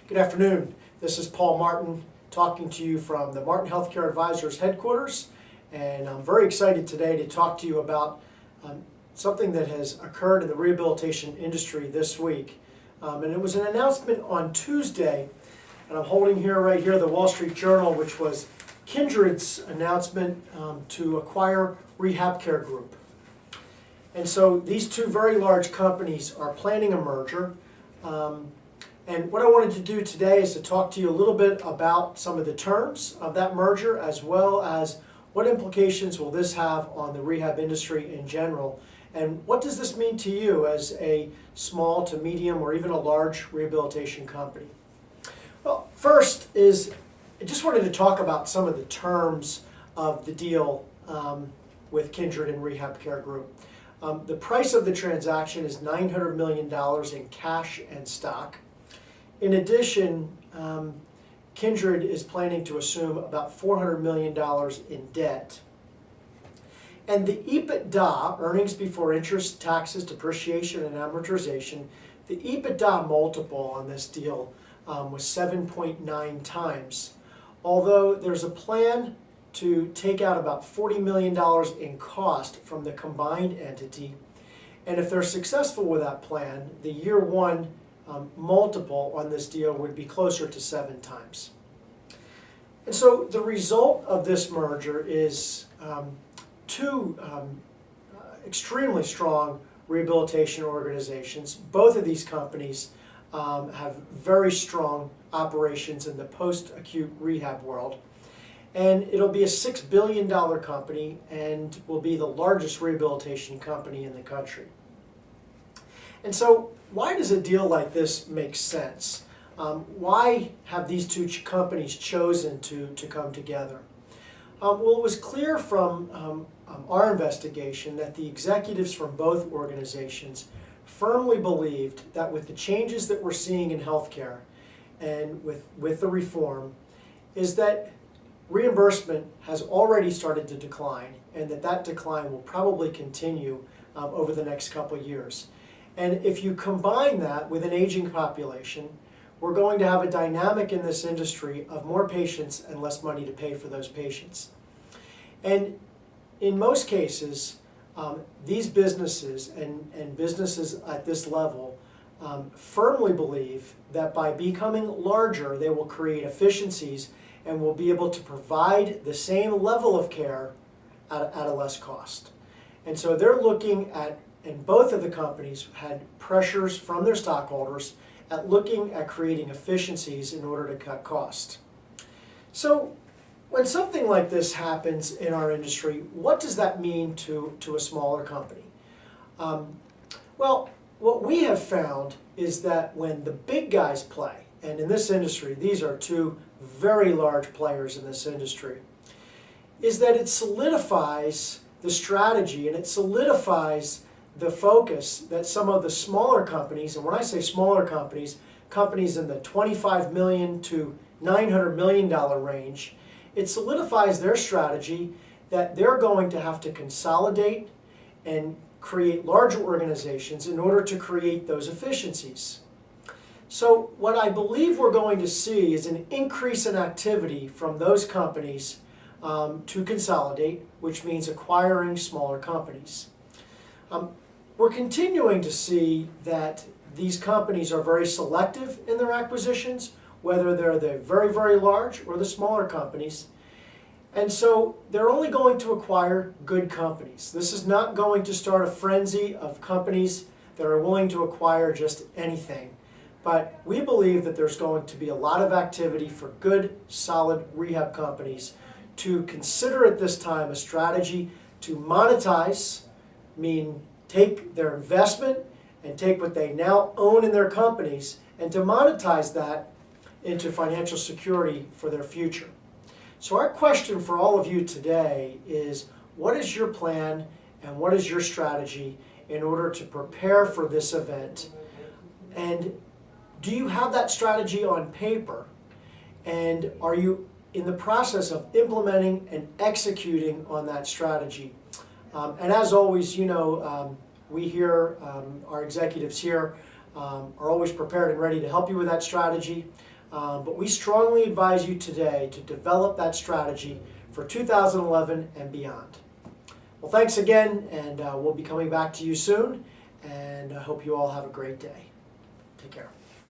Good afternoon. This is Paul Martin talking to you from the Martin Healthcare Advisors headquarters, and I'm very excited today to talk to you about something that has occurred in the rehabilitation industry this week. And it was an announcement on Tuesday, and I'm holding right here the Wall Street Journal, which was Kindred's announcement to acquire RehabCare Group. And so these two very large companies are planning a merger. And what I wanted to do today is to talk to you a little bit about some of the terms of that merger, as well as what implications will this have on the rehab industry in general, and what does this mean to you as a small to medium or even a large rehabilitation company. Well, first is I just wanted to talk about some of the terms of the deal with Kindred and RehabCare Group. The price of the transaction is $900 million in cash and stock. In addition, Kindred is planning to assume about $400 million in debt. And the EBITDA, earnings before interest, taxes, depreciation, and amortization, the EBITDA multiple on this deal was 7.9 times. Although there's a plan to take out about $40 million in cost from the combined entity. And if they're successful with that plan, the year one multiple on this deal would be closer to 7 times. And so the result of this merger is two extremely strong rehabilitation organizations. Both of these companies have very strong operations in the post-acute rehab world. And it'll be a $6 billion company and will be the largest rehabilitation company in the country. And so why does a deal like this make sense? Why have these two companies chosen to come together? Well, it was clear from our investigation that the executives from both organizations firmly believed that with the changes that we're seeing in healthcare and with the reform, is that reimbursement has already started to decline, and that decline will probably continue over the next couple of years. And if you combine that with an aging population, we're going to have a dynamic in this industry of more patients and less money to pay for those patients. And in most cases, these businesses and businesses at this level firmly believe that by becoming larger, they will create efficiencies and will be able to provide the same level of care at a less cost. And so they're looking at, and both of the companies had pressures from their stockholders at looking at creating efficiencies in order to cut costs. So when something like this happens in our industry, what does that mean to a smaller company? Well, what we have found is that when the big guys play, and in this industry, these are two very large players in this industry, is that it solidifies the strategy and it solidifies the focus that some of the smaller companies, and when I say smaller companies, companies in the $25 million to $900 million range, it solidifies their strategy that they're going to have to consolidate and create larger organizations in order to create those efficiencies. So what I believe we're going to see is an increase in activity from those companies to consolidate, which means acquiring smaller companies. We're continuing to see that these companies are very selective in their acquisitions, whether they're the very, very large or the smaller companies. And so they're only going to acquire good companies. This is not going to start a frenzy of companies that are willing to acquire just anything. But we believe that there's going to be a lot of activity for good, solid rehab companies to consider at this time a strategy to monetize, mean take their investment and take what they now own in their companies and to monetize that into financial security for their future. So our question for all of you today is, what is your plan and what is your strategy in order to prepare for this event? And do you have that strategy on paper? And are you in the process of implementing and executing on that strategy? And as always, you know, we here, our executives here, are always prepared and ready to help you with that strategy. but we strongly advise you today to develop that strategy for 2011 and beyond. Well, thanks again, and we'll be coming back to you soon, and I hope you all have a great day. Take care.